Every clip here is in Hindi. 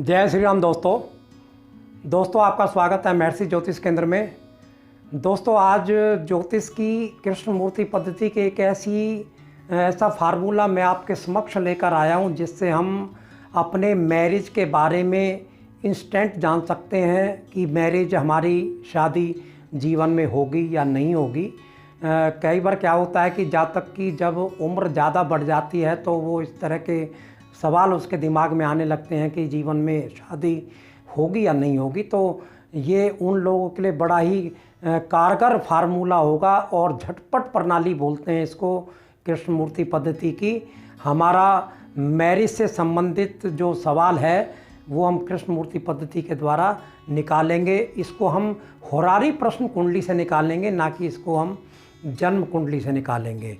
जय श्री राम दोस्तों आपका स्वागत है महर्षि ज्योतिष केंद्र में। दोस्तों आज ज्योतिष की कृष्णमूर्ति पद्धति के एक ऐसा फार्मूला मैं आपके समक्ष लेकर आया हूं जिससे हम अपने मैरिज के बारे में इंस्टेंट जान सकते हैं कि मैरिज हमारी शादी जीवन में होगी या नहीं होगी। कई बार क्या होता है कि जातक की जब उम्र ज़्यादा बढ़ जाती है तो वो इस तरह के सवाल उसके दिमाग में आने लगते हैं कि जीवन में शादी होगी या नहीं होगी। तो ये उन लोगों के लिए बड़ा ही कारगर फार्मूला होगा और झटपट प्रणाली बोलते हैं इसको कृष्णमूर्ति पद्धति की। हमारा मैरिज से संबंधित जो सवाल है वो हम कृष्णमूर्ति पद्धति के द्वारा निकालेंगे। इसको हम होरारी प्रश्न कुंडली से निकालेंगे, ना कि इसको हम जन्म कुंडली से निकालेंगे।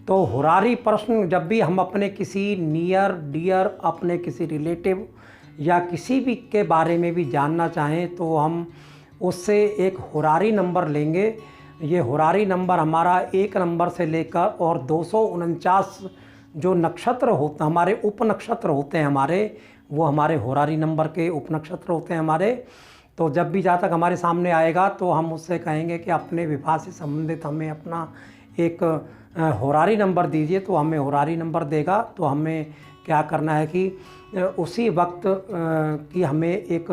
तो होरारी प्रश्न जब भी हम अपने किसी नियर डियर, अपने किसी रिलेटिव या किसी भी के बारे में भी जानना चाहें तो हम उससे एक होरारी नंबर लेंगे। ये होरारी नंबर हमारा 1 नंबर से लेकर और 249 जो नक्षत्र होते हमारे उपनक्षत्र होते हैं वो हमारे होरारी नंबर के उपनक्षत्र होते हैं हमारे। तो जब भी जहाँ तक हमारे सामने आएगा तो हम उससे कहेंगे कि अपने विवाह से संबंधित हमें अपना एक होरारी नंबर दीजिए, तो हमें होरारी नंबर देगा। तो हमें क्या करना है कि उसी वक्त की हमें एक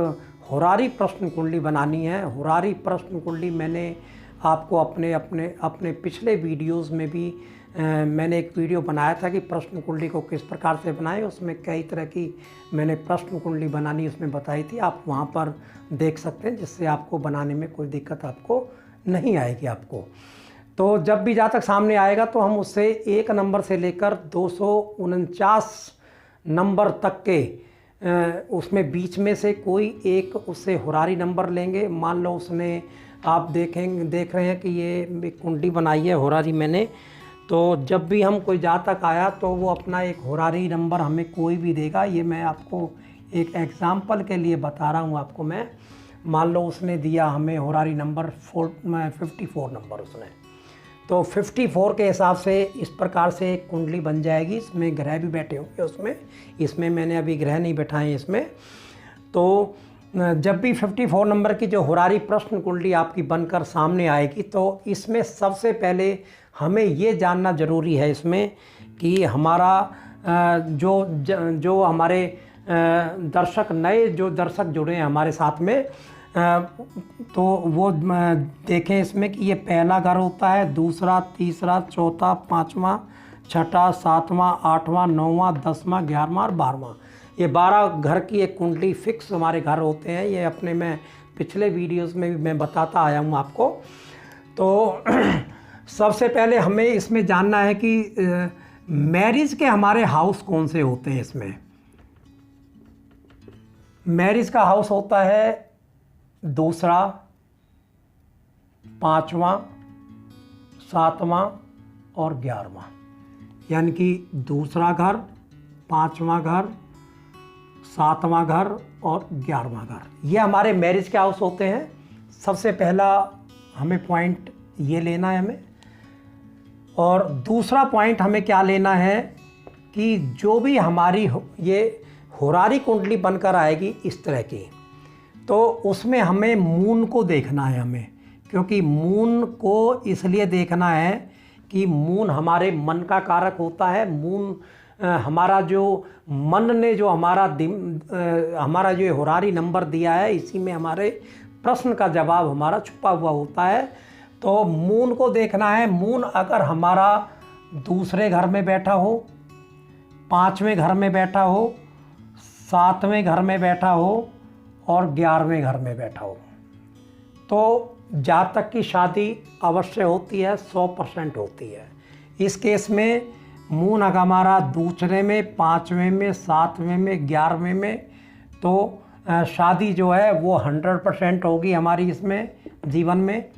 होरारी प्रश्न कुंडली बनानी है। होरारी प्रश्न कुंडली मैंने आपको अपने पिछले वीडियोस में भी मैंने एक वीडियो बनाया था कि प्रश्न कुंडली को किस प्रकार से बनाएं। उसमें कई तरह की मैंने प्रश्न कुंडली बनानी उसमें बताई थी, आप वहाँ पर देख सकते हैं, जिससे आपको बनाने में कोई दिक्कत आपको नहीं आएगी आपको। तो जब भी जहाँ तक सामने आएगा तो हम उससे 1 नंबर से लेकर 249 नंबर तक के उसमें बीच में से कोई एक उससे होरारी नंबर लेंगे। मान लो उसने आप देख रहे हैं कि ये कुंडली बनाई है होरारी मैंने। तो जब भी हम कोई जहाँ तक आया तो वो अपना एक होरारी नंबर हमें कोई भी देगा। ये मैं आपको एक एग्ज़ाम्पल के लिए बता रहा हूँ आपको मैं। मान लो उसने दिया हमें होरारी नंबर 54 नंबर उसने, तो 54 के हिसाब से इस प्रकार से एक कुंडली बन जाएगी। इसमें ग्रह भी बैठे होंगे इसमें मैंने अभी ग्रह नहीं बैठाए इसमें। तो जब भी 54 नंबर की जो होरारी प्रश्न कुंडली आपकी बनकर सामने आएगी तो इसमें सबसे पहले हमें ये जानना ज़रूरी है इसमें कि हमारा जो हमारे नए दर्शक जुड़े हैं हमारे साथ में, तो वो देखें इसमें कि ये पहला घर होता है, दूसरा, तीसरा, चौथा, 5वां, 6वां, 7वां, 8वां, 9वां, 10वां, 11वां और 12वां। ये 12 घर की एक कुंडली फिक्स हमारे घर होते हैं। ये अपने मैं पिछले वीडियोस में भी मैं बताता आया हूँ आपको। तो सबसे पहले हमें इसमें जानना है कि मैरिज के हमारे हाउस कौन से होते हैं। इसमें मैरिज का हाउस होता है 2रा, 5वां, 7वां और 11वां, यानी कि 2रा घर, 5वां घर, 7वां घर और 11वां घर, ये हमारे मैरिज के हाउस होते हैं। सबसे पहला हमें पॉइंट ये लेना है हमें। और दूसरा पॉइंट हमें क्या लेना है कि जो भी हमारी ये होरारी कुंडली बनकर आएगी इस तरह की, तो उसमें हमें मून को देखना है हमें, क्योंकि मून को इसलिए देखना है कि मून हमारे मन का कारक होता है। मून हमारा जो मन ने जो हमारा जो होरारी नंबर दिया है, इसी में हमारे प्रश्न का जवाब हमारा छुपा हुआ होता है। तो मून को देखना है। मून अगर हमारा 2रे घर में बैठा हो, 5वें घर में बैठा हो, 7वें घर में बैठा हो और 11वें घर में बैठा हो, तो जातक की शादी अवश्य होती है, 100% होती है। इस केस में मून अगर हमारा 2रे में, 5वें में, 7वें में, 11वें में, तो शादी जो है वो 100% होगी हमारी इसमें जीवन में।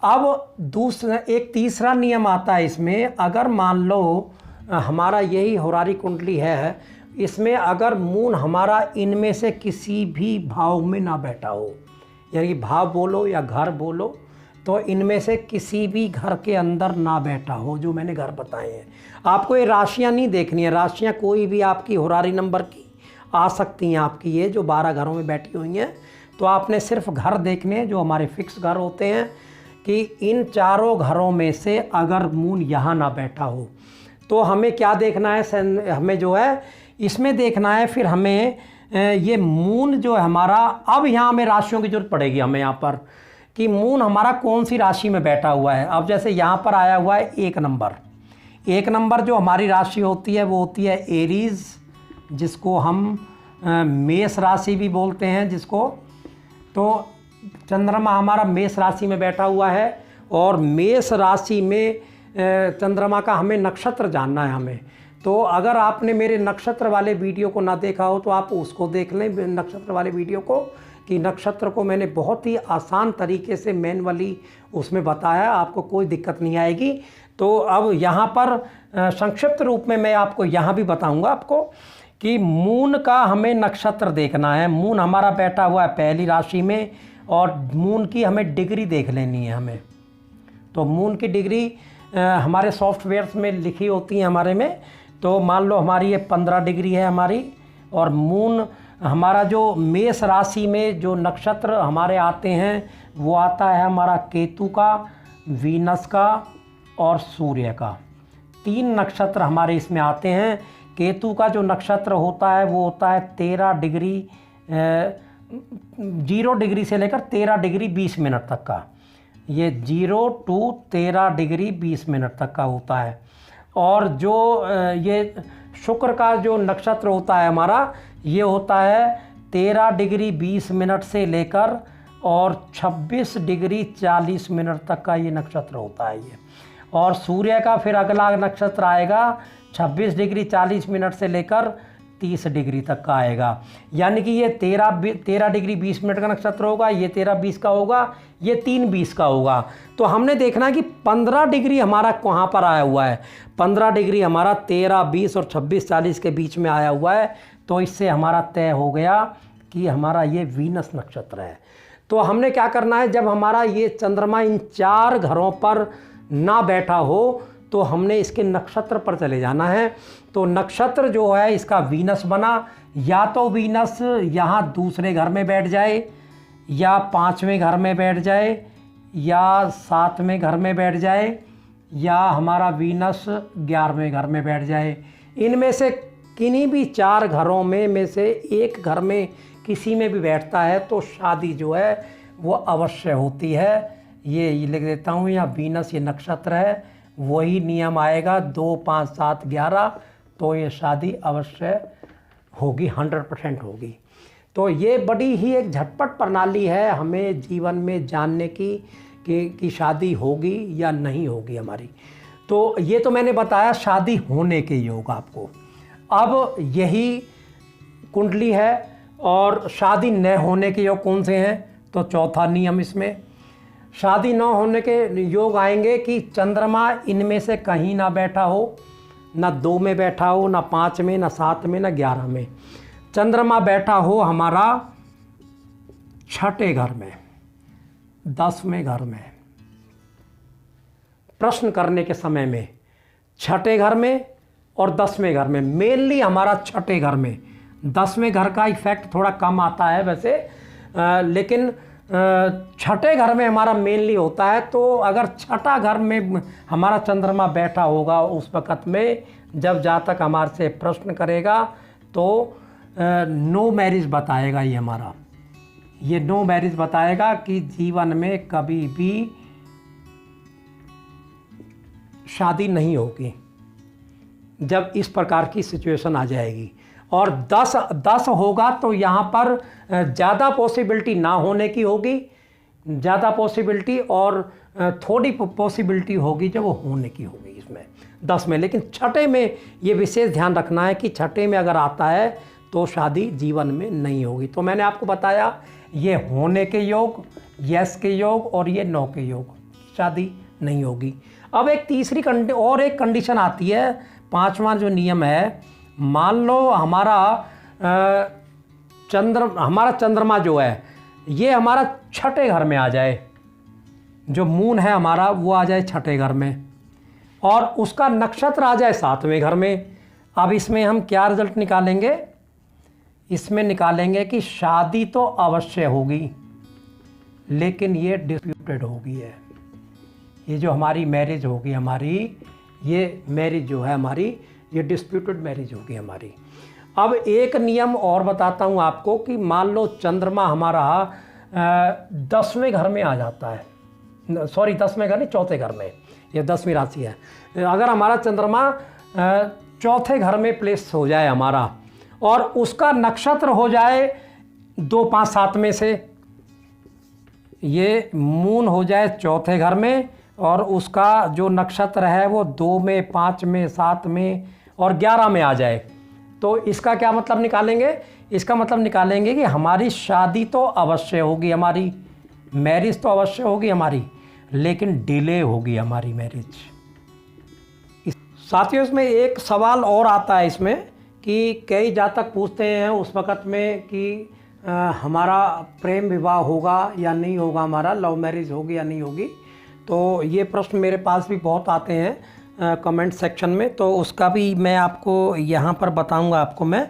अब एक तीसरा नियम आता है इसमें। अगर मान लो हमारा यही होरारी कुंडली है, इसमें अगर मून हमारा इनमें से किसी भी भाव में ना बैठा हो, यानी भाव बोलो या घर बोलो, तो इनमें से किसी भी घर के अंदर ना बैठा हो, जो मैंने घर बताए हैं। आपको ये राशियां नहीं देखनी है, राशियां कोई भी आपकी होरारी नंबर की आ सकती हैं आपकी, ये जो 12 घरों में बैठी हुई हैं। तो आपने सिर्फ घर देखने हैं जो हमारे फिक्स घर होते हैं कि इन चारों घरों में से अगर मून यहाँ ना बैठा हो तो हमें क्या देखना है, हमें जो है इसमें देखना है फिर हमें ये मून जो है हमारा, अब यहाँ हमें राशियों की जरूरत पड़ेगी हमें यहाँ पर कि मून हमारा कौन सी राशि में बैठा हुआ है। अब जैसे यहाँ पर आया हुआ है 1 नंबर, 1 नंबर जो हमारी राशि होती है वो होती है एरीज, जिसको हम मेष राशि भी बोलते हैं जिसको। तो चंद्रमा हमारा मेष राशि में बैठा हुआ है और मेष राशि में चंद्रमा का हमें नक्षत्र जानना है हमें। तो अगर आपने मेरे नक्षत्र वाले वीडियो को ना देखा हो तो आप उसको देख लें, नक्षत्र वाले वीडियो को, कि नक्षत्र को मैंने बहुत ही आसान तरीके से मैनुअली उसमें बताया, आपको कोई दिक्कत नहीं आएगी। तो अब यहाँ पर संक्षिप्त रूप में मैं आपको यहाँ भी बताऊँगा आपको कि मून का हमें नक्षत्र देखना है। मून हमारा बैठा हुआ है पहली राशि में और मून की हमें डिग्री देख लेनी है हमें। तो मून की डिग्री हमारे सॉफ्टवेयर्स में लिखी होती है हमारे में। तो मान लो हमारी ये 15 डिग्री है हमारी, और मून हमारा जो मेष राशि में जो नक्षत्र हमारे आते हैं वो आता है हमारा केतु का, वीनस का और सूर्य का। 3 नक्षत्र हमारे इसमें आते हैं। केतु का जो नक्षत्र होता है वो होता है 13 डिग्री 0 डिग्री से लेकर 13 डिग्री 20 मिनट तक का। ये 0 to 13 डिग्री 20 मिनट तक का होता है। और जो ये शुक्र का जो नक्षत्र होता है हमारा, ये होता है 13 डिग्री 20 मिनट से लेकर और 26 डिग्री 40 मिनट तक का ये नक्षत्र होता है ये। और सूर्य का फिर अगला नक्षत्र आएगा 26 डिग्री 40 मिनट से लेकर 30 डिग्री तक का आएगा। यानी कि ये 13 डिग्री 20 मिनट का नक्षत्र होगा, ये 13-20 का होगा, ये 3-20 का होगा। तो हमने देखना कि 15 डिग्री हमारा कहाँ पर आया हुआ है। 15 डिग्री हमारा 13-20 और 26-40 के बीच में आया हुआ है। तो इससे हमारा तय हो गया कि हमारा ये वीनस नक्षत्र है। तो हमने क्या करना है, जब हमारा ये चंद्रमा इन 4 घरों पर ना बैठा हो तो हमने इसके नक्षत्र पर चले जाना है। तो नक्षत्र जो है इसका वीनस बना, या तो वीनस यहाँ दूसरे घर में बैठ जाए, या 5वें घर में बैठ जाए, या 7वें घर में बैठ जाए, या हमारा वीनस 11वें घर में बैठ जाए। इनमें से किन्हीं भी 4 घरों में से एक घर में किसी में भी बैठता है तो शादी जो है वो अवश्य होती है। ये लिख देता हूँ, या वीनस ये नक्षत्र है, वही नियम आएगा 2, 5, 7, 11, तो ये शादी अवश्य होगी, 100% होगी। तो ये बड़ी ही एक झटपट प्रणाली है हमें जीवन में जानने की कि शादी होगी या नहीं होगी हमारी। तो ये तो मैंने बताया शादी होने के योग आपको। अब यही कुंडली है। और शादी न होने के योग कौन से हैं, तो चौथा नियम इसमें शादी न होने के योग आएंगे कि चंद्रमा इनमें से कहीं ना बैठा हो, ना 2 में बैठा हो, ना 5 में, ना 7 में, ना 11 में। चंद्रमा बैठा हो हमारा 6ठे घर में, 10वें घर में। प्रश्न करने के समय में 6ठे घर में और 10वें घर में, मेनली हमारा 6ठे घर में। 10वें घर का इफेक्ट थोड़ा कम आता है वैसे, लेकिन 6ठे घर में हमारा मेनली होता है। तो अगर 6ठा घर में हमारा चंद्रमा बैठा होगा उस वक़्त में, जब जातक हमारे से प्रश्न करेगा तो नो मैरिज बताएगा। ये नो मैरिज बताएगा कि जीवन में कभी भी शादी नहीं होगी जब इस प्रकार की सिचुएशन आ जाएगी। और 10 होगा तो यहाँ पर ज़्यादा पॉसिबिलिटी ना होने की होगी, ज़्यादा पॉसिबिलिटी, और थोड़ी पॉसिबिलिटी होगी जब वो होने की होगी इसमें 10 में। लेकिन 6ठे में ये विशेष ध्यान रखना है कि 6ठे में अगर आता है तो शादी जीवन में नहीं होगी। तो मैंने आपको बताया ये होने के योग, यस के योग, और ये नो के योग, शादी नहीं होगी। अब एक तीसरी और एक कंडीशन आती है, 5वां जो नियम है। मान लो हमारा चंद्रमा जो है ये हमारा 6ठे घर में आ जाए, जो मून है हमारा वो आ जाए 6ठे घर में, और उसका नक्षत्र आ जाए 7वें घर में। अब इसमें हम क्या रिजल्ट निकालेंगे, इसमें निकालेंगे कि शादी तो अवश्य होगी लेकिन ये डिस्प्यूटेड होगी है। ये जो हमारी मैरिज होगी, हमारी ये मैरिज जो है हमारी, ये डिस्प्यूटेड मैरिज होगी हमारी। अब एक नियम और बताता हूँ आपको कि मान लो चंद्रमा हमारा 10वें घर में आ जाता है, सॉरी 10वें घर नहीं, चौथे घर में, ये 10वीं राशि है। अगर हमारा चंद्रमा चौथे घर में प्लेस हो जाए हमारा, और उसका नक्षत्र हो जाए 2, 5, 7 में से, ये मून हो जाए चौथे घर में और उसका जो नक्षत्र है वो 2 में, 5 में, 7 में और 11 में आ जाए, तो इसका क्या मतलब निकालेंगे? इसका मतलब निकालेंगे कि हमारी शादी तो अवश्य होगी, हमारी मैरिज तो अवश्य होगी हमारी, लेकिन डिले होगी हमारी मैरिज। साथियों, इसमें एक सवाल और आता है इसमें कि कई जातक पूछते हैं उस वक़्त में कि हमारा प्रेम विवाह होगा या नहीं होगा, हमारा लव मैरिज होगी या नहीं होगी। तो ये प्रश्न मेरे पास भी बहुत आते हैं कमेंट सेक्शन में, तो उसका भी मैं आपको यहाँ पर बताऊँगा आपको मैं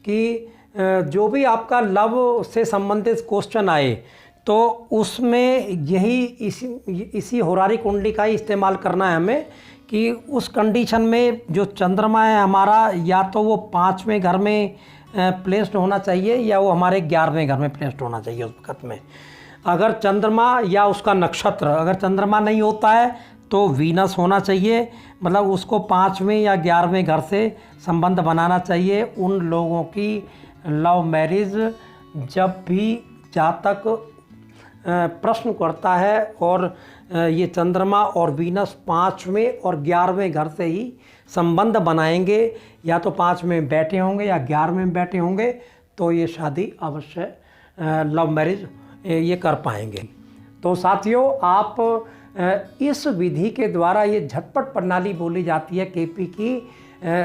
कि जो भी आपका लव से संबंधित क्वेश्चन आए तो उसमें यही इसी होरारी कुंडली का ही इस्तेमाल करना है हमें कि उस कंडीशन में जो चंद्रमा है हमारा, या तो वो 5वें घर में प्लेस्ड होना चाहिए या वो हमारे 11वें घर में प्लेस्ड होना चाहिए उस वक्त में। अगर चंद्रमा या उसका नक्षत्र, अगर चंद्रमा नहीं होता है तो वीनस होना चाहिए, मतलब उसको 5वें या 11वें घर से संबंध बनाना चाहिए। उन लोगों की लव मैरिज जब भी जातक प्रश्न करता है और ये चंद्रमा और वीनस 5वें और 11वें घर से ही संबंध बनाएंगे, या तो 5 में बैठे होंगे या 11 में बैठे होंगे, तो ये शादी अवश्य लव मैरिज ये कर पाएंगे। तो साथियों, आप इस विधि के द्वारा, ये झटपट प्रणाली बोली जाती है केपी की,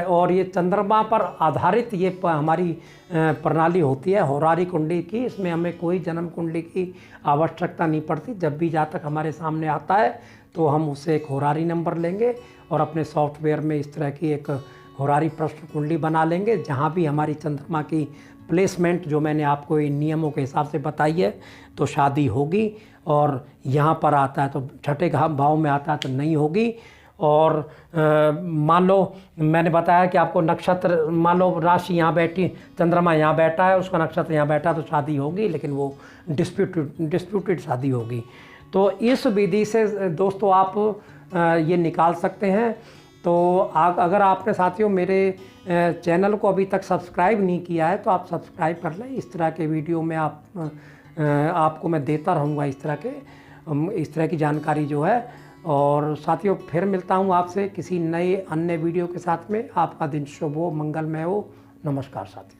और ये चंद्रमा पर आधारित ये हमारी प्रणाली होती है होरारी कुंडली की। इसमें हमें कोई जन्म कुंडली की आवश्यकता नहीं पड़ती। जब भी जातक हमारे सामने आता है तो हम उसे एक होरारी नंबर लेंगे और अपने सॉफ्टवेयर में इस तरह की एक होरारी प्रश्न कुंडली बना लेंगे, जहाँ भी हमारी चंद्रमा की प्लेसमेंट जो मैंने आपको इन नियमों के हिसाब से बताई है तो शादी होगी, और यहाँ पर आता है तो छठे भाव में आता है तो नहीं होगी। और मान लो मैंने बताया कि आपको नक्षत्र, मान लो राशि यहाँ बैठी, चंद्रमा यहाँ बैठा है, उसका नक्षत्र यहाँ बैठा, तो शादी होगी, लेकिन वो डिस्प्यूटेड शादी होगी। तो इस विधि से दोस्तों आप ये निकाल सकते हैं। तो अगर आपने साथियों मेरे चैनल को अभी तक सब्सक्राइब नहीं किया है तो आप सब्सक्राइब कर लें। इस तरह के वीडियो में आपको मैं देता रहूँगा इस तरह की जानकारी जो है। और साथियों, फिर मिलता हूँ आपसे किसी नए अन्य वीडियो के साथ में। आपका दिन शुभ हो, मंगलमय हो। नमस्कार साथियों।